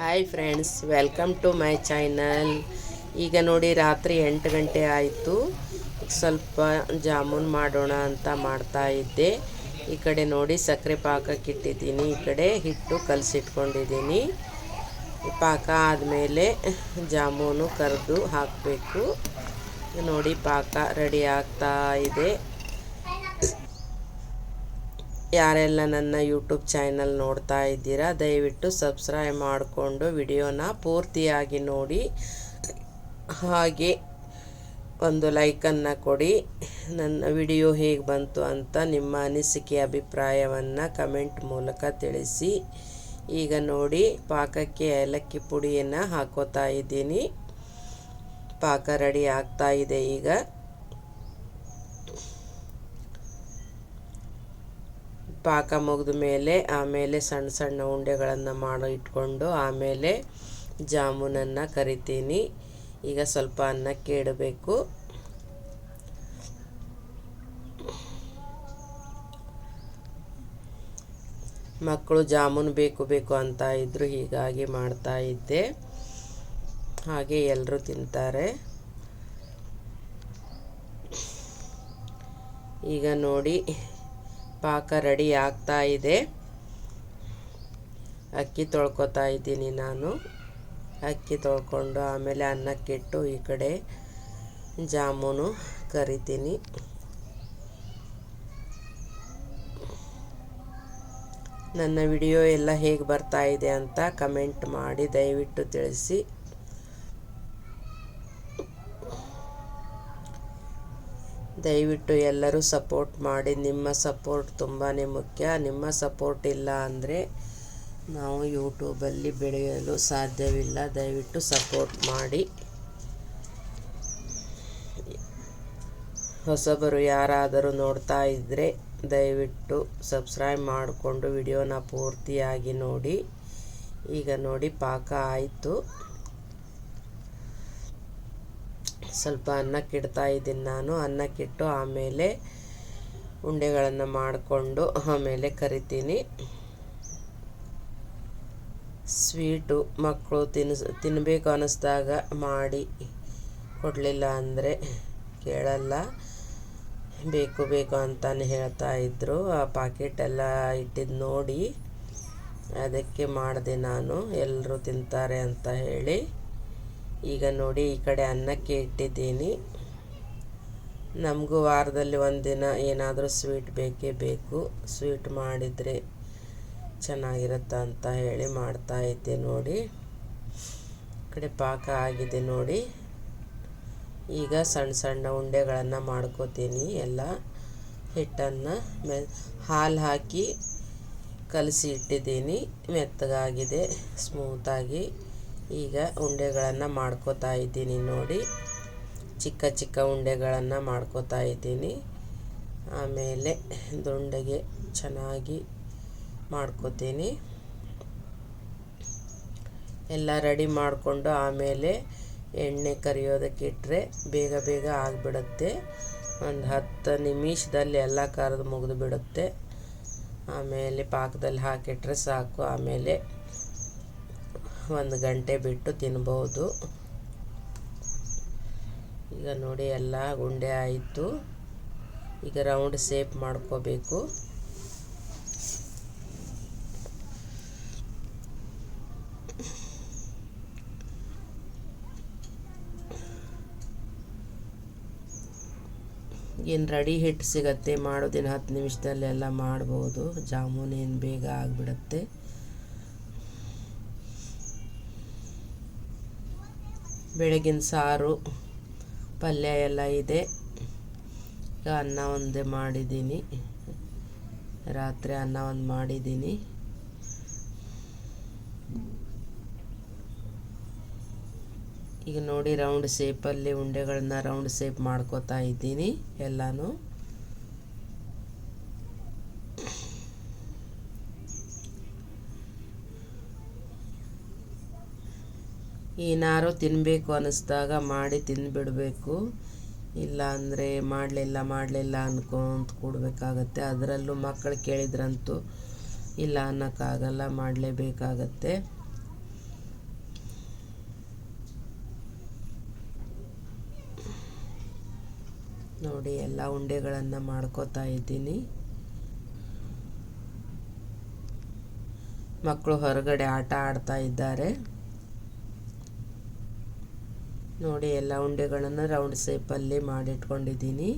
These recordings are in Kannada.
Hi friends, welcome to my channel. ಈಗ ನೋಡಿ ರಾತ್ರಿ 8 ಗಂಟೆ ಆಯಿತು. ಸ್ವಲ್ಪ ಜಾಮೂನ್ ಮಾಡೋಣ ಅಂತ ಮಾಡ್ತಾ ಇದ್ದೆ. ಈ ಕಡೆ ನೋಡಿ ಸಕ್ಕರೆ ಪಾಕಕ್ಕೆ ಇಟ್ಟಿದ್ದೀನಿ, ಈ ಕಡೆ ಹಿಟ್ಟು ಕಲಸಿಟ್ಕೊಂಡಿದ್ದೀನಿ. ಪಾಕ ಆದಮೇಲೆ ಜಾಮೂನು ಕರೆದು ಹಾಕಬೇಕು. ನೋಡಿ ಪಾಕ ರೆಡಿ ಆಗ್ತಾ ಇದೆ. ಯಾರೆಲ್ಲ ನನ್ನ ಯೂಟ್ಯೂಬ್ ಚಾನಲ್ ನೋಡ್ತಾ ಇದ್ದೀರಾ, ದಯವಿಟ್ಟು ಸಬ್ಸ್ಕ್ರೈಬ್ ಮಾಡಿಕೊಂಡು ವಿಡಿಯೋನ ಪೂರ್ತಿಯಾಗಿ ನೋಡಿ, ಹಾಗೆ ಒಂದು ಲೈಕನ್ನು ಕೊಡಿ. ನನ್ನ ವಿಡಿಯೋ ಹೇಗೆ ಬಂತು ಅಂತ ನಿಮ್ಮ ಅನಿಸಿಕೆ ಅಭಿಪ್ರಾಯವನ್ನು ಕಮೆಂಟ್ ಮೂಲಕ ತಿಳಿಸಿ. ಈಗ ನೋಡಿ ಪಾಕಕ್ಕೆ ಏಲಕ್ಕಿ ಪುಡಿಯನ್ನು ಹಾಕೋತಾ ಇದ್ದೀನಿ. ಪಾಕ ರೆಡಿ ಆಗ್ತಾ ಇದೆ. ಈಗ ಪಾಕ ಮುಗಿದ ಮೇಲೆ ಆಮೇಲೆ ಸಣ್ಣ ಸಣ್ಣ ಉಂಡೆಗಳನ್ನು ಮಾಡಿ ಇಟ್ಕೊಂಡು ಆಮೇಲೆ ಜಾಮೂನನ್ನು ಕರಿತೀನಿ. ಈಗ ಸ್ವಲ್ಪ ಅನ್ನಕ್ಕೆ ಇಡಬೇಕು. ಮಕ್ಕಳು ಜಾಮೂನು ಬೇಕು ಬೇಕು ಅಂತ ಇದ್ದರು, ಹೀಗಾಗಿ ಮಾಡ್ತಾ ಇದ್ದೆ. ಹಾಗೆ ಎಲ್ಲರೂ ತಿಂತಾರೆ. ಈಗ ನೋಡಿ ಪಾಕ ರೆಡಿ ಆಗ್ತಾ ಇದೆ. ಅಕ್ಕಿ ತೊಳ್ಕೊತಾ ಇದ್ದೀನಿ ನಾನು. ಅಕ್ಕಿ ತೊಳ್ಕೊಂಡು ಆಮೇಲೆ ಅನ್ನಕ್ಕಿಟ್ಟು ಈ ಕಡೆ ಜಾಮೂನು ಕರಿತೀನಿ. ನನ್ನ ವಿಡಿಯೋ ಎಲ್ಲ ಹೇಗೆ ಬರ್ತಾ ಇದೆ ಅಂತ ಕಮೆಂಟ್ ಮಾಡಿ ದಯವಿಟ್ಟು ತಿಳಿಸಿ. ದಯವಿಟ್ಟು ಎಲ್ಲರೂ ಸಪೋರ್ಟ್ ಮಾಡಿ. ನಿಮ್ಮ ಸಪೋರ್ಟ್ ತುಂಬಾ ಮುಖ್ಯ. ನಿಮ್ಮ ಸಪೋರ್ಟ್ ಇಲ್ಲ ಅಂದರೆ ನಾವು ಯೂಟ್ಯೂಬಲ್ಲಿ ಬೆಳೆಯಲು ಸಾಧ್ಯವಿಲ್ಲ. ದಯವಿಟ್ಟು ಸಪೋರ್ಟ್ ಮಾಡಿ. ಹೊಸಬರು ಯಾರಾದರೂ ನೋಡ್ತಾ ಇದ್ದರೆ ದಯವಿಟ್ಟು ಸಬ್ಸ್ಕ್ರೈಬ್ ಮಾಡಿಕೊಂಡು ವಿಡಿಯೋನ ಪೂರ್ತಿಯಾಗಿ ನೋಡಿ. ಈಗ ನೋಡಿ ಪಾಕ ಆಯಿತು. ಸ್ವಲ್ಪ ಅನ್ನಕ್ಕಿಡ್ತಾ ಇದ್ದೀನಿ ನಾನು. ಅನ್ನಕ್ಕಿಟ್ಟು ಆಮೇಲೆ ಉಂಡೆಗಳನ್ನು ಮಾಡಿಕೊಂಡು ಆಮೇಲೆ ಕರಿತೀನಿ. ಸ್ವೀಟು ಮಕ್ಕಳು ತಿನ್ನಬೇಕು ಅನ್ನಿಸ್ದಾಗ ಮಾಡಿ ಕೊಡಲಿಲ್ಲ ಅಂದರೆ ಕೇಳಲ್ಲ, ಬೇಕು ಬೇಕು ಅಂತಾನೆ ಹೇಳ್ತಾ ಇದ್ದರು. ಆ ಪಾಕೆಟೆಲ್ಲ ಇಟ್ಟಿದ್ದು ನೋಡಿ ಅದಕ್ಕೆ ಮಾಡಿದೆ ನಾನು, ಎಲ್ಲರೂ ತಿಂತಾರೆ ಅಂತ ಹೇಳಿ. ಈಗ ನೋಡಿ ಈ ಕಡೆ ಅನ್ನಕ್ಕೆ ಇಟ್ಟಿದ್ದೀನಿ. ನಮಗೂ ವಾರದಲ್ಲಿ ಒಂದಿನ ಏನಾದರೂ ಸ್ವೀಟ್ ಬೇಕೇ ಬೇಕು. ಸ್ವೀಟ್ ಮಾಡಿದರೆ ಚೆನ್ನಾಗಿರುತ್ತೆ ಅಂತ ಹೇಳಿ ಮಾಡ್ತಾ ಇದ್ದೆ. ನೋಡಿ ಈ ಕಡೆ ಪಾಕ ಆಗಿದೆ ನೋಡಿ. ಈಗ ಸಣ್ಣ ಸಣ್ಣ ಉಂಡೆಗಳನ್ನು ಮಾಡ್ಕೋತೀನಿ. ಎಲ್ಲ ಹಿಟ್ಟನ್ನು ಹಾಲು ಹಾಕಿ ಕಲಸಿ ಇಟ್ಟಿದ್ದೀನಿ. ಮೆತ್ತಗಾಗಿದೆ, ಸ್ಮೂತಾಗಿ. ಈಗ ಉಂಡೆಗಳನ್ನು ಮಾಡ್ಕೋತಾ ಇದ್ದೀನಿ ನೋಡಿ. ಚಿಕ್ಕ ಚಿಕ್ಕ ಉಂಡೆಗಳನ್ನು ಮಾಡ್ಕೋತಾ ಇದ್ದೀನಿ. ಆಮೇಲೆ ದುಂಡೆಗೆ ಚೆನ್ನಾಗಿ ಮಾಡ್ಕೋತೀನಿ. ಎಲ್ಲ ರೆಡಿ ಮಾಡಿಕೊಂಡು ಆಮೇಲೆ ಎಣ್ಣೆ ಕರಿಯೋದಕ್ಕೆ ಇಟ್ಟರೆ ಬೇಗ ಬೇಗ ಆಗಿಬಿಡುತ್ತೆ. ಒಂದು 10 ನಿಮಿಷದಲ್ಲಿ ಎಲ್ಲ ಕರೆದು ಮುಗಿದು ಬಿಡುತ್ತೆ. ಆಮೇಲೆ ಪಾಕದಲ್ಲಿ ಹಾಕಿಟ್ರೆ ಸಾಕು. ಆಮೇಲೆ 1 ಗಂಟೆ ಬಿಟ್ಟು ತಿನ್ಬೋದು. ಈಗ ನೋಡಿ ಎಲ್ಲ ಉಂಡೆ ಆಯಿತು. ಈಗ ರೌಂಡ್ ಶೇಪ್ ಮಾಡ್ಕೋಬೇಕು. ಏನು ರೆಡಿ ಹಿಟ್ಟು ಸಿಗತ್ತೆ, ಮಾಡೋದಿನ 10 ನಿಮಿಷದಲ್ಲೆಲ್ಲ ಮಾಡ್ಬೋದು. ಜಾಮೂನ್ ಏನು ಬೇಗ ಆಗಿಬಿಡುತ್ತೆ. ಬೆಳಗಿನ ಸಾರು ಪಲ್ಯ ಎಲ್ಲ ಇದೆ. ಈಗ ಅನ್ನ ಒಂದೇ ಮಾಡಿದ್ದೀನಿ. ರಾತ್ರಿ ಅನ್ನ ಒಂದು ಮಾಡಿದ್ದೀನಿ. ಈಗ ನೋಡಿ ರೌಂಡ್ ಶೇಪಲ್ಲಿ ಉಂಡೆಗಳನ್ನ ರೌಂಡ್ ಶೇಪ್ ಮಾಡ್ಕೋತಾ ಇದ್ದೀನಿ ಎಲ್ಲನೂ. ಏನಾರು ತಿನ್ನಬೇಕು ಅನ್ನಿಸ್ದಾಗ ಮಾಡಿ ತಿಂದುಬಿಡಬೇಕು. ಇಲ್ಲ ಅಂದರೆ ಮಾಡಲಿಲ್ಲ ಅಂದ್ಕೊಂತ ಕೂಡಬೇಕಾಗತ್ತೆ. ಅದರಲ್ಲೂ ಮಕ್ಕಳು ಕೇಳಿದ್ರಂತೂ ಇಲ್ಲ ಅನ್ನೋಕ್ಕಾಗಲ್ಲ, ಮಾಡಲೇಬೇಕಾಗತ್ತೆ. ನೋಡಿ ಎಲ್ಲ ಉಂಡೆಗಳನ್ನು ಮಾಡ್ಕೋತಾ ಇದ್ದೀನಿ. ಮಕ್ಕಳು ಹೊರಗಡೆ ಆಟ ಆಡ್ತಾ ಇದ್ದಾರೆ. ನೋಡಿ ಎಲ್ಲ ಉಂಡೆಗಳನ್ನು ರೌಂಡ್ ಶೇಪಲ್ಲಿ ಮಾಡಿಟ್ಕೊಂಡಿದ್ದೀನಿ.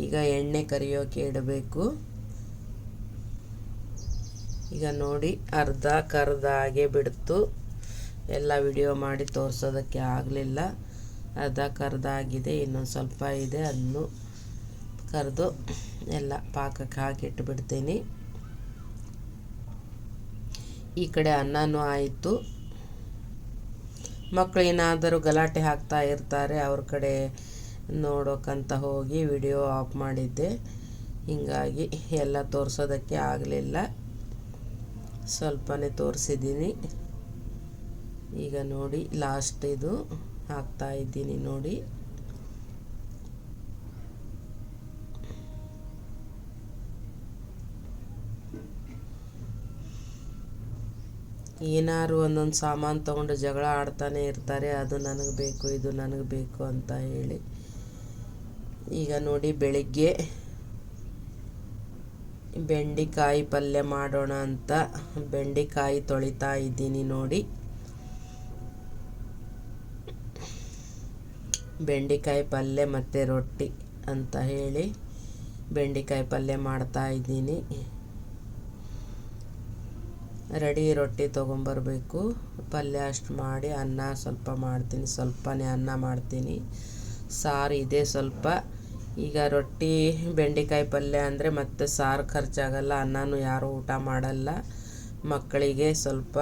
ಈಗ ಎಣ್ಣೆ ಕರಿಯೋಕೆ ಇಡಬೇಕು. ಈಗ ನೋಡಿ ಅರ್ಧ ಕರ್ದ ಹಾಗೆ ಬಿಡ್ತು. ಎಲ್ಲ ವಿಡಿಯೋ ಮಾಡಿ ತೋರಿಸೋದಕ್ಕೆ ಆಗಲಿಲ್ಲ. ಅರ್ಧ ಕರ್ದಾಗಿದೆ, ಇನ್ನೊಂದು ಸ್ವಲ್ಪ ಇದೆ. ಅದನ್ನು ಕರೆದು ಎಲ್ಲ ಪಾಕಕ್ಕೆ ಹಾಕಿಟ್ಟು ಬಿಡ್ತೀನಿ. ಈ ಕಡೆ ಅನ್ನನೂ ಆಯಿತು. ಮಕ್ಕಳು ಏನಾದರೂ ಗಲಾಟೆ ಹಾಕ್ತಾ ಇರ್ತಾರೆ, ಅವ್ರ ಕಡೆ ನೋಡೋಕ್ಕಂತ ಹೋಗಿ ವಿಡಿಯೋ ಆಫ್ ಮಾಡಿದ್ದೆ. ಹೀಗಾಗಿ ಎಲ್ಲ ತೋರಿಸೋದಕ್ಕೆ ಆಗಲಿಲ್ಲ, ಸ್ವಲ್ಪನೇ ತೋರಿಸಿದ್ದೀನಿ. ಈಗ ನೋಡಿ ಲಾಸ್ಟ್ ಇದು ಹಾಕ್ತಾ ಇದ್ದೀನಿ ನೋಡಿ. ಏನಾದ್ರು ಒಂದೊಂದು ಸಾಮಾನು ತೊಗೊಂಡು ಜಗಳ ಆಡ್ತಾನೆ ಇರ್ತಾರೆ, ಅದು ನನಗೆ ಬೇಕು, ಇದು ನನಗೆ ಬೇಕು ಅಂತ ಹೇಳಿ. ಈಗ ನೋಡಿ ಬೆಳಿಗ್ಗೆ ಬೆಂಡೆಕಾಯಿ ಪಲ್ಯ ಮಾಡೋಣ ಅಂತ ಬೆಂಡೆಕಾಯಿ ತೊಳಿತಾ ಇದ್ದೀನಿ ನೋಡಿ. ಬೆಂಡೆಕಾಯಿ ಪಲ್ಯ ಮತ್ತು ರೊಟ್ಟಿ ಅಂತ ಹೇಳಿ ಬೆಂಡೆಕಾಯಿ ಪಲ್ಯ ಮಾಡ್ತಾ ಇದ್ದೀನಿ. ರೆಡಿ ರೊಟ್ಟಿ ತೊಗೊಂಬರ್ಬೇಕು. ಪಲ್ಯ ಅಷ್ಟು ಮಾಡಿ ಅನ್ನ ಸ್ವಲ್ಪ ಮಾಡ್ತೀನಿ, ಸ್ವಲ್ಪನೇ ಅನ್ನ ಮಾಡ್ತೀನಿ. ಸಾರು ಇದೆ ಸ್ವಲ್ಪ. ಈಗ ರೊಟ್ಟಿ ಬೆಂಡೆಕಾಯಿ ಪಲ್ಯ ಅಂದರೆ ಮತ್ತೆ ಸಾರು ಖರ್ಚಾಗಲ್ಲ, ಅನ್ನನೂ ಯಾರೂ ಊಟ ಮಾಡಲ್ಲ. ಮಕ್ಕಳಿಗೆ ಸ್ವಲ್ಪ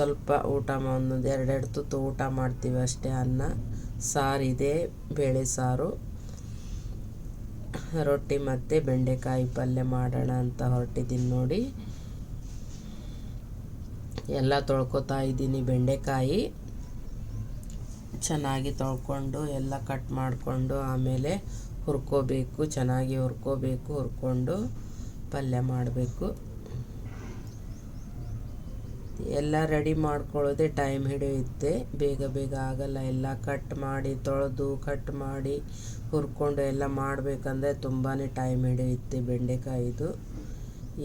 ಸ್ವಲ್ಪ ಊಟ ಒಂದೊಂದು ಎರಡೆರಡು ತುತ್ತು ಊಟ ಮಾಡ್ತೀವಿ ಅಷ್ಟೇ. ಅನ್ನ ಸಾರಿದೆ, ಬೇಳೆ ಸಾರು, ರೊಟ್ಟಿ ಮತ್ತು ಬೆಂಡೆಕಾಯಿ ಪಲ್ಯ ಮಾಡೋಣ ಅಂತ ಹೊರಟಿದ್ದೀನಿ ನೋಡಿ. ಎಲ್ಲ ತೊಳ್ಕೊತಾ ಇದ್ದೀನಿ. ಬೆಂಡೆಕಾಯಿ ಚೆನ್ನಾಗಿ ತೊಳ್ಕೊಂಡು ಎಲ್ಲ ಕಟ್ ಮಾಡಿಕೊಂಡು ಆಮೇಲೆ ಹುರ್ಕೋಬೇಕು. ಚೆನ್ನಾಗಿ ಹುರ್ಕೋಬೇಕು. ಹುರ್ಕೊಂಡು ಪಲ್ಯ ಮಾಡಬೇಕು. ಎಲ್ಲ ರೆಡಿ ಮಾಡ್ಕೊಳ್ಳೋದೇ ಟೈಮ್ ಹಿಡಿಯುತ್ತೆ, ಬೇಗ ಬೇಗ ಆಗಲ್ಲ. ಎಲ್ಲ ಕಟ್ ಮಾಡಿ ತೊಳೆದು ಕಟ್ ಮಾಡಿ ಹುರ್ಕೊಂಡು ಎಲ್ಲ ಮಾಡಬೇಕಂದ್ರೆ ತುಂಬಾ ಟೈಮ್ ಹಿಡಿಯುತ್ತೆ ಬೆಂಡೆಕಾಯಿದು.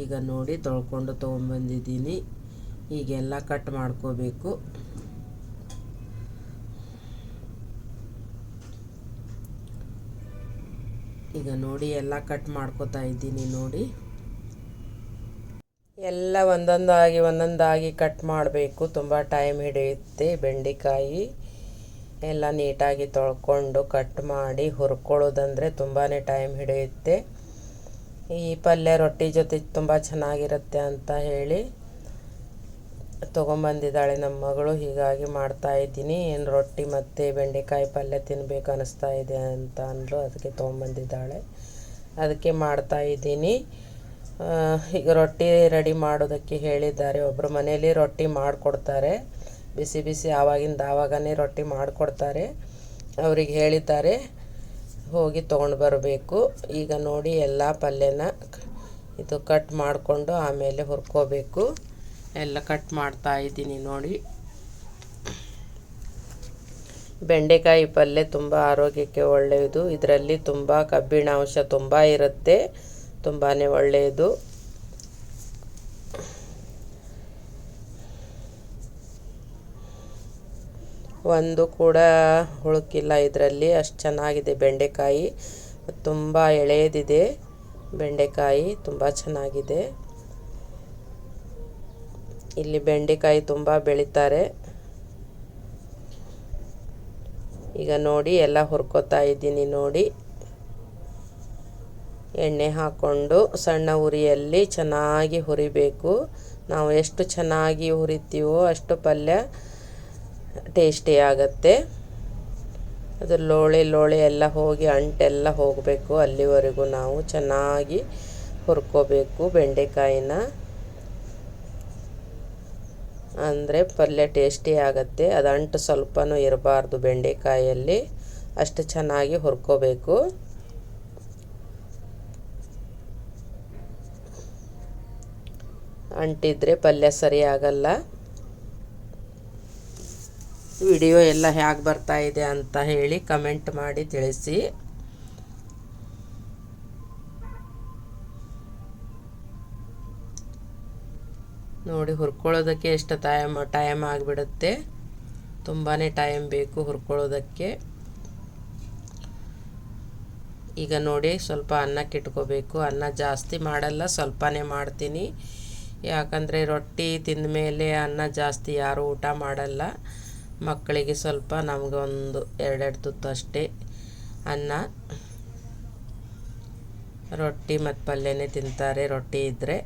ಈಗ ನೋಡಿ ತೊಳ್ಕೊಂಡು ತೊಗೊಂಬಂದಿದ್ದೀನಿ. ಈಗೆಲ್ಲ ಕಟ್ ಮಾಡ್ಕೋಬೇಕು. ಈಗ ನೋಡಿ ಎಲ್ಲ ಕಟ್ ಮಾಡ್ಕೋತಾ ಇದ್ದೀನಿ ನೋಡಿ. ಎಲ್ಲ ಒಂದೊಂದಾಗಿ ಕಟ್ ಮಾಡಬೇಕು, ತುಂಬ ಟೈಮ್ ಹಿಡಿಯುತ್ತೆ. ಬೆಂಡೆಕಾಯಿ ಎಲ್ಲ ನೀಟಾಗಿ ತೊಳ್ಕೊಂಡು ಕಟ್ ಮಾಡಿ ಹುರ್ಕೊಳ್ಳೋದಂದರೆ ತುಂಬಾ ಟೈಮ್ ಹಿಡಿಯುತ್ತೆ. ಈ ಪಲ್ಯ ರೊಟ್ಟಿ ಜೊತೆ ತುಂಬ ಚೆನ್ನಾಗಿರುತ್ತೆ ಅಂತ ಹೇಳಿ ತೊಗೊಂಬಂದಿದ್ದಾಳೆ ನಮ್ಮ ಮಗಳು. ಹೀಗಾಗಿ ಮಾಡ್ತಾಯಿದ್ದೀನಿ. ಏನು ರೊಟ್ಟಿ ಮತ್ತು ಬೆಂಡೆಕಾಯಿ ಪಲ್ಯ ತಿನ್ನಬೇಕು ಅನ್ನಿಸ್ತಾ ಇದೆ ಅಂತ ಅಂದರು, ಅದಕ್ಕೆ ತೊಗೊಂಬಂದಿದ್ದಾಳೆ, ಅದಕ್ಕೆ ಮಾಡ್ತಾಯಿದ್ದೀನಿ. ಈಗ ರೊಟ್ಟಿ ರೆಡಿ ಮಾಡೋದಕ್ಕೆ ಹೇಳಿದ್ದಾರೆ. ಒಬ್ಬರು ಮನೇಲಿ ರೊಟ್ಟಿ ಮಾಡಿಕೊಡ್ತಾರೆ, ಬಿಸಿ ಬಿಸಿ ಆವಾಗನೇ ರೊಟ್ಟಿ ಮಾಡಿಕೊಡ್ತಾರೆ. ಅವ್ರಿಗೆ ಹೇಳಿದ್ದಾರೆ, ಹೋಗಿ ತೊಗೊಂಡು ಬರಬೇಕು. ಈಗ ನೋಡಿ ಎಲ್ಲ ಪಲ್ಯನ ಇದು ಕಟ್ ಮಾಡಿಕೊಂಡು ಆಮೇಲೆ ಹುರ್ಕೋಬೇಕು. ಎಲ್ಲ ಕಟ್ ಮಾಡ್ತಾ ಇದ್ದೀನಿ ನೋಡಿ. ಬೆಂಡೆಕಾಯಿ ಪಲ್ಯ ತುಂಬ ಆರೋಗ್ಯಕ್ಕೆ ಒಳ್ಳೆಯದು. ಇದರಲ್ಲಿ ತುಂಬ ಕಬ್ಬಿಣಾಂಶ ತುಂಬ ಇರುತ್ತೆ, ತುಂಬಾ ಒಳ್ಳೆಯದು. ಒಂದು ಕೂಡ ಹುಳುಕಿಲ್ಲ ಇದರಲ್ಲಿ, ಅಷ್ಟು ಚೆನ್ನಾಗಿದೆ ಬೆಂಡೆಕಾಯಿ. ತುಂಬ ಎಳೆಯದಿದೆ ಬೆಂಡೆಕಾಯಿ, ತುಂಬ ಚೆನ್ನಾಗಿದೆ. ಇಲ್ಲಿ ಬೆಂಡೆಕಾಯಿ ತುಂಬ ಬೆಳೀತಾರೆ. ಈಗ ನೋಡಿ ಎಲ್ಲ ಹುರ್ಕೋತಾ ಇದ್ದೀನಿ ನೋಡಿ. ಎಣ್ಣೆ ಹಾಕ್ಕೊಂಡು ಸಣ್ಣ ಉರಿಯಲ್ಲಿ ಚೆನ್ನಾಗಿ ಹುರಿಬೇಕು. ನಾವು ಎಷ್ಟು ಚೆನ್ನಾಗಿ ಹುರಿತೀವೋ ಅಷ್ಟು ಪಲ್ಯ ಟೇಸ್ಟಿ ಆಗುತ್ತೆ. ಅದು ಲೋಳೆ ಎಲ್ಲ ಹೋಗಿ ಅಂಟೆಲ್ಲ ಹೋಗಬೇಕು, ಅಲ್ಲಿವರೆಗೂ ನಾವು ಚೆನ್ನಾಗಿ ಹುರ್ಕೋಬೇಕು ಬೆಂಡೆಕಾಯಿನ. ಅಂದರೆ ಪಲ್ಯ ಟೇಸ್ಟಿ ಆಗುತ್ತೆ. ಅದು ಅಂಟು ಸ್ವಲ್ಪನೂ ಇರಬಾರ್ದು ಬೆಂಡೆಕಾಯಲ್ಲಿ, ಅಷ್ಟು ಚೆನ್ನಾಗಿ ಹುರ್ಕೋಬೇಕು. ಅಂಟಿದ್ರೆ ಪಲ್ಯ ಸರಿ ಆಗಲ್ಲ. ವಿಡಿಯೋ ಎಲ್ಲ ಹೇಗೆ ಬರ್ತಾ ಇದೆ ಅಂತ ಹೇಳಿ ಕಮೆಂಟ್ ಮಾಡಿ ತಿಳಿಸಿ. ನೋಡಿ ಹುರ್ಕೊಳ್ಳೋದಕ್ಕೆ ಎಷ್ಟು ಟೈಮ್ ಆಗಿಬಿಡುತ್ತೆ. ತುಂಬಾ ಟೈಮ್ ಬೇಕು ಹುರ್ಕೊಳ್ಳೋದಕ್ಕೆ. ಈಗ ನೋಡಿ ಸ್ವಲ್ಪ ಅನ್ನಕ್ಕೆ ಇಟ್ಕೋಬೇಕು. ಅನ್ನ ಜಾಸ್ತಿ ಮಾಡಲ್ಲ, ಸ್ವಲ್ಪನೇ ಮಾಡ್ತೀನಿ. ಯಾಕಂದರೆ ರೊಟ್ಟಿ ತಿಂದ ಮೇಲೆ ಅನ್ನ ಜಾಸ್ತಿ ಯಾರೂ ಊಟ ಮಾಡಲ್ಲ. ಮಕ್ಕಳಿಗೆ ಸ್ವಲ್ಪ, ನಮಗೆ ಒಂದು 2 ತುತ್ತು ಅಷ್ಟೇ ಅನ್ನ. ರೊಟ್ಟಿ ಮತ್ತು ಪಲ್ಯನೇ ತಿಂತಾರೆ ರೊಟ್ಟಿ ಇದ್ದರೆ.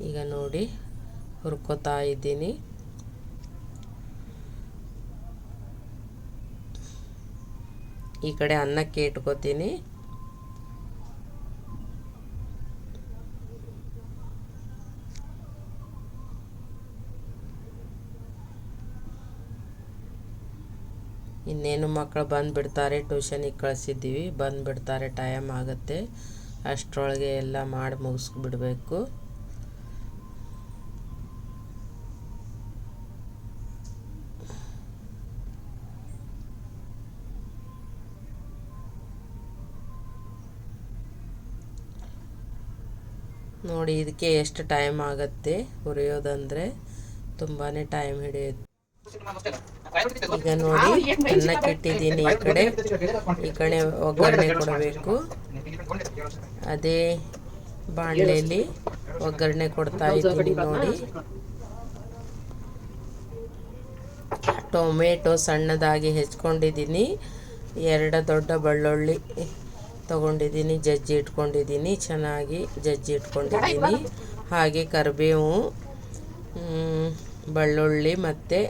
ಈಗ ನೋಡಿ ಹುರ್ಕೋತಾ ಇದ್ದೀನಿ. ಈ ಕಡೆ ಅನ್ನಕ್ಕೆ ಇಟ್ಕೋತೀನಿ. ಇನ್ನೇನು ಮಕ್ಕಳು ಬಂದುಬಿಡ್ತಾರೆ, ಟ್ಯೂಷನಿಗೆ ಕಳಿಸಿದ್ದೀವಿ, ಬಂದುಬಿಡ್ತಾರೆ, ಟೈಮ್ ಆಗುತ್ತೆ. ಅಷ್ಟರೊಳಗೆ ಎಲ್ಲ ಮಾಡಿ ಮುಗಿಸ್ಬಿಡ್ಬೇಕು. ನೋಡಿ ಇದಕ್ಕೆ ಎಷ್ಟು ಟೈಮ್ ಆಗುತ್ತೆ ಹುರಿಯೋದಂದರೆ, ತುಂಬಾ ಟೈಮ್ ಹಿಡಿಯುತ್ತೆ. ಈಗ ನೋಡಿ ಅನ್ನಕ್ಕೆ ಇಟ್ಟಿದ್ದೀನಿ. ಈ ಕಡೆ ಒಗ್ಗರಣೆ ಕೊಡಬೇಕು. ಅದೇ ಬಾಣಲೆಯಲ್ಲಿ ಒಗ್ಗರಣೆ ಕೊಡ್ತಾ ಇದ್ದೀನಿ. ನೋಡಿ ಟೊಮೆಟೊ ಸಣ್ಣದಾಗಿ ಹೆಚ್ಕೊಂಡಿದ್ದೀನಿ. 2 ದೊಡ್ಡ ಬೆಳ್ಳುಳ್ಳಿ ತೊಗೊಂಡಿದ್ದೀನಿ, ಜಜ್ಜಿ ಇಟ್ಕೊಂಡಿದ್ದೀನಿ, ಚೆನ್ನಾಗಿ ಜಜ್ಜಿ ಇಟ್ಕೊಂಡಿದ್ದೀನಿ. ಹಾಗೆ ಕರಿಬೇವು, ಬೆಳ್ಳುಳ್ಳಿ ಮತ್ತು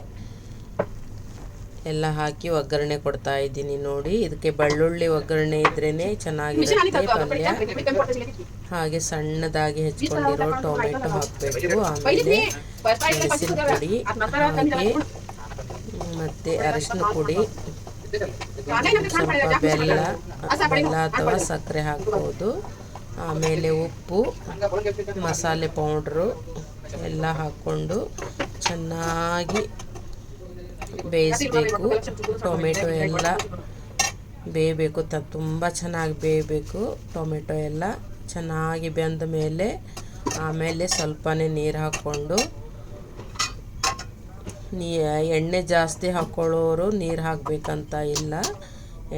ಎಲ್ಲ ಹಾಕಿ ಒಗ್ಗರಣೆ ಕೊಡ್ತಾ ಇದ್ದೀನಿ. ನೋಡಿ ಇದಕ್ಕೆ ಬೆಳ್ಳುಳ್ಳಿ ಒಗ್ಗರಣೆ ಇದ್ರೇ ಚೆನ್ನಾಗಿರುತ್ತೆ ಪಲ್ಯ. ಹಾಗೆ ಸಣ್ಣದಾಗಿ ಹೆಚ್ಕೊಂಡಿರೋ ಟೊಮೆಟೊ ಹಾಕಬೇಕು. ಆಮೇಲೆ ಮೆಣಸಿನ ಪುಡಿ, ಹಾಗೆ ಮತ್ತು ಅರಿಶಿನ ಪುಡಿ, ಸ್ವಲ್ಪ ಬೆಲ್ಲ ಅಥವಾ ಸಕ್ಕರೆ ಹಾಕ್ಬೋದು. ಆಮೇಲೆ ಉಪ್ಪು, ಮಸಾಲೆ ಪೌಡ್ರು ಎಲ್ಲ ಹಾಕ್ಕೊಂಡು ಚೆನ್ನಾಗಿ ಬೇಯಿಸಬೇಕು. ಟೊಮೆಟೊ ಎಲ್ಲ ಬೇಯಬೇಕು, ತುಂಬ ಚೆನ್ನಾಗಿ ಬೇಯಬೇಕು. ಟೊಮೆಟೊ ಎಲ್ಲ ಚೆನ್ನಾಗಿ ಬೆಂದ ಮೇಲೆ ಆಮೇಲೆ ಸ್ವಲ್ಪನೇ ನೀರು ಹಾಕ್ಕೊಂಡು, ಎಣ್ಣೆ ಜಾಸ್ತಿ ಹಾಕ್ಕೊಳ್ಳೋರು ನೀರು ಹಾಕಬೇಕಂತ ಇಲ್ಲ.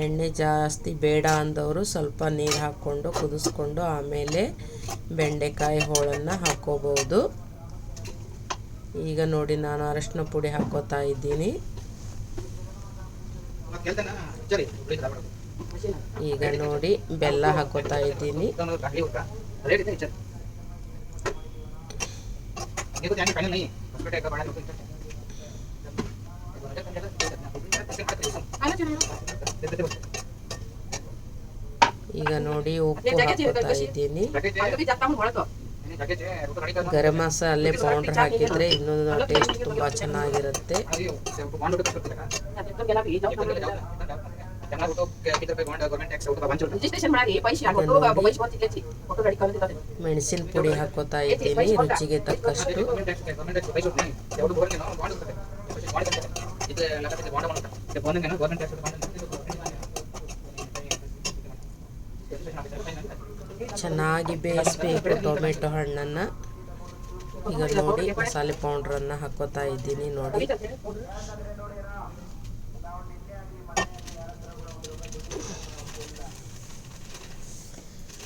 ಎಣ್ಣೆ ಜಾಸ್ತಿ ಬೇಡ ಅಂದವರು ಸ್ವಲ್ಪ ನೀರು ಹಾಕ್ಕೊಂಡು ಕುದಿಸ್ಕೊಂಡು ಆಮೇಲೆ ಬೆಂಡೆಕಾಯಿ ಹೋಳನ್ನು ಹಾಕ್ಕೋಬೋದು. ಈಗ ನೋಡಿ ನಾನು ಅರಿಶಿನ ಪುಡಿ ಹಾಕ್ಕೋತಾ ಇದ್ದೀನಿ. ಈಗ ನೋಡಿ ಬೆಲ್ಲ ಹಾಕ್ಕೋತಾ ಇದ್ದೀನಿ. ಈಗ ನೋಡಿ ಉಪ್ಪು ಹಾಕ್ಕೋತಾ ಇದ್ದೀನಿ. ಗರಂ ಮಸಾಲೆ ಪೌಡರ್ ಹಾಕಿದರೆ ಇನ್ನೂ ಟೇಸ್ಟ್ ತುಂಬ ಚೆನ್ನಾಗಿರುತ್ತೆ. ಮೆಣಸಿನ ಪುಡಿ ಹಾಕೋತಾ ಇದ್ದೀನಿ ರುಚಿಗೆ ತಕ್ಕಷ್ಟು. ಚೆನ್ನಾಗಿ ಬೇಯಿಸಬೇಕು ಟೊಮೆಟೊ ಹಣ್ಣನ್ನು. ಈಗ ನೋಡಿ ಮಸಾಲೆ ಪೌಡ್ರನ್ನು ಹಾಕೋತಾ ಇದ್ದೀನಿ. ನೋಡಿ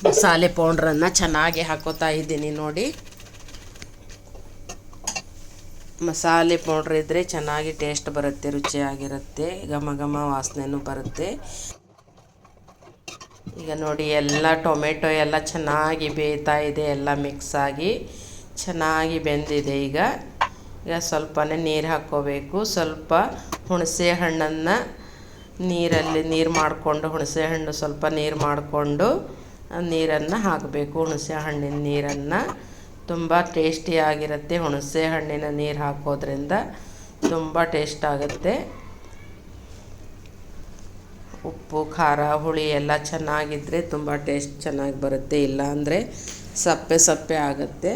ಮಸಾಲೆ ಪೌಡ್ರನ್ನು ಚೆನ್ನಾಗಿ ಹಾಕೋತಾ ಇದ್ದೀನಿ. ನೋಡಿ ಮಸಾಲೆ ಪೌಡ್ರ್ ಇದ್ದರೆ ಚೆನ್ನಾಗಿ ಟೇಸ್ಟ್ ಬರುತ್ತೆ, ರುಚಿಯಾಗಿರುತ್ತೆ, ಘಮ ಘಮ ವಾಸನೆನೂ ಬರುತ್ತೆ. ಈಗ ನೋಡಿ ಎಲ್ಲ ಟೊಮೆಟೊ ಎಲ್ಲ ಚೆನ್ನಾಗಿ ಬೇಯ್ತಾ ಇದೆ, ಎಲ್ಲ ಮಿಕ್ಸ್ ಆಗಿ ಚೆನ್ನಾಗಿ ಬೆಂದಿದೆ. ಈಗ ಸ್ವಲ್ಪನೇ ನೀರು ಹಾಕ್ಕೋಬೇಕು. ಸ್ವಲ್ಪ ಹುಣಸೆ ಹಣ್ಣನ್ನು ನೀರು ಮಾಡಿಕೊಂಡು, ಹುಣಸೆ ಹಣ್ಣು ಸ್ವಲ್ಪ ನೀರು ಮಾಡಿಕೊಂಡು ನೀರನ್ನು ಹಾಕಬೇಕು. ಹುಣಸೆ ಹಣ್ಣಿನ ನೀರನ್ನು ತುಂಬ ಟೇಸ್ಟಿಯಾಗಿರುತ್ತೆ. ಹುಣಸೆ ಹಣ್ಣಿನ ನೀರು ಹಾಕೋದ್ರಿಂದ ತುಂಬ ಟೇಸ್ಟ್ ಆಗುತ್ತೆ. ಉಪ್ಪು ಖಾರ ಹುಳಿ ಎಲ್ಲ ಚೆನ್ನಾಗಿದ್ದರೆ ತುಂಬ ಟೇಸ್ಟ್ ಚೆನ್ನಾಗಿ ಬರುತ್ತೆ, ಇಲ್ಲಾಂದರೆ ಸಪ್ಪೆ ಸಪ್ಪೆ ಆಗುತ್ತೆ.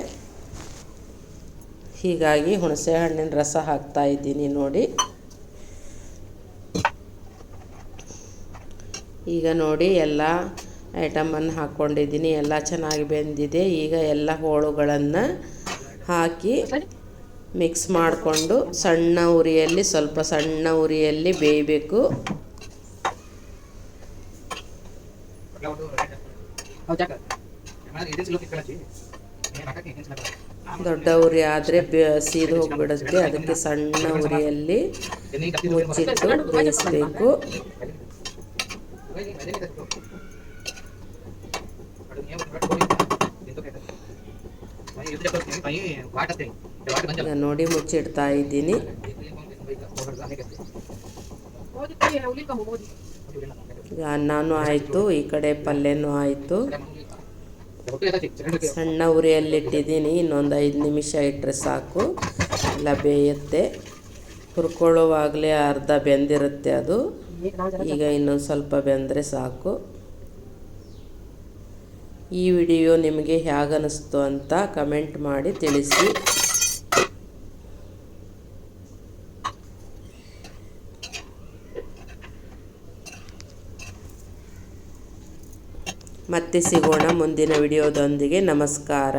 ಹೀಗಾಗಿ ಹುಣಸೆ ಹಣ್ಣಿನ ರಸ ಹಾಕ್ತಾ ಇದ್ದೀನಿ. ನೋಡಿ ಈಗ ನೋಡಿ ಎಲ್ಲ ಐಟಮನ್ನು ಹಾಕ್ಕೊಂಡಿದ್ದೀನಿ, ಎಲ್ಲ ಚೆನ್ನಾಗಿ ಬೆಂದಿದೆ. ಈಗ ಎಲ್ಲ ಹೋಳುಗಳನ್ನು ಹಾಕಿ ಮಿಕ್ಸ್ ಮಾಡಿಕೊಂಡು ಸಣ್ಣ ಉರಿಯಲ್ಲಿ, ಸ್ವಲ್ಪ ಸಣ್ಣ ಉರಿಯಲ್ಲಿ ಬೇಯಬೇಕು. ದೊಡ್ಡ ಉರಿ ಆದರೆ ಸೀದು ಹೋಗಿಬಿಡುತ್ತೆ, ಅದಕ್ಕೆ ಸಣ್ಣ ಉರಿಯಲ್ಲಿ ಮುಚ್ಚಿಟ್ಟು ಬೇಯಿಸಬೇಕು. ಈಗ ನೋಡಿ ಮುಚ್ಚಿಡ್ತಾ ಇದ್ದೀನಿ. ಈಗ ಅನ್ನನೂ ಆಯಿತು, ಈ ಕಡೆ ಪಲ್ಯನೂ ಆಯಿತು. ಸಣ್ಣ ಉರಿಯಲ್ಲಿಟ್ಟಿದ್ದೀನಿ, ಇನ್ನೊಂದು 5 ನಿಮಿಷ ಇಟ್ಟರೆ ಸಾಕು, ಎಲ್ಲ ಬೇಯುತ್ತೆ. ಹುರ್ಕೊಳ್ಳುವಾಗಲೇ ಅರ್ಧ ಬೆಂದಿರುತ್ತೆ ಅದು. ಈಗ ಇನ್ನೊಂದು ಸ್ವಲ್ಪ ಬೆಂದರೆ ಸಾಕು. ಈ ವಿಡಿಯೋ ನಿಮಗೆ ಹೇಗನ್ನಿಸ್ತು ಅಂತ ಕಮೆಂಟ್ ಮಾಡಿ ತಿಳಿಸಿ. ಮತ್ತೆ ಸಿಗೋಣ ಮುಂದಿನ ವಿಡಿಯೋದೊಂದಿಗೆ. ನಮಸ್ಕಾರ.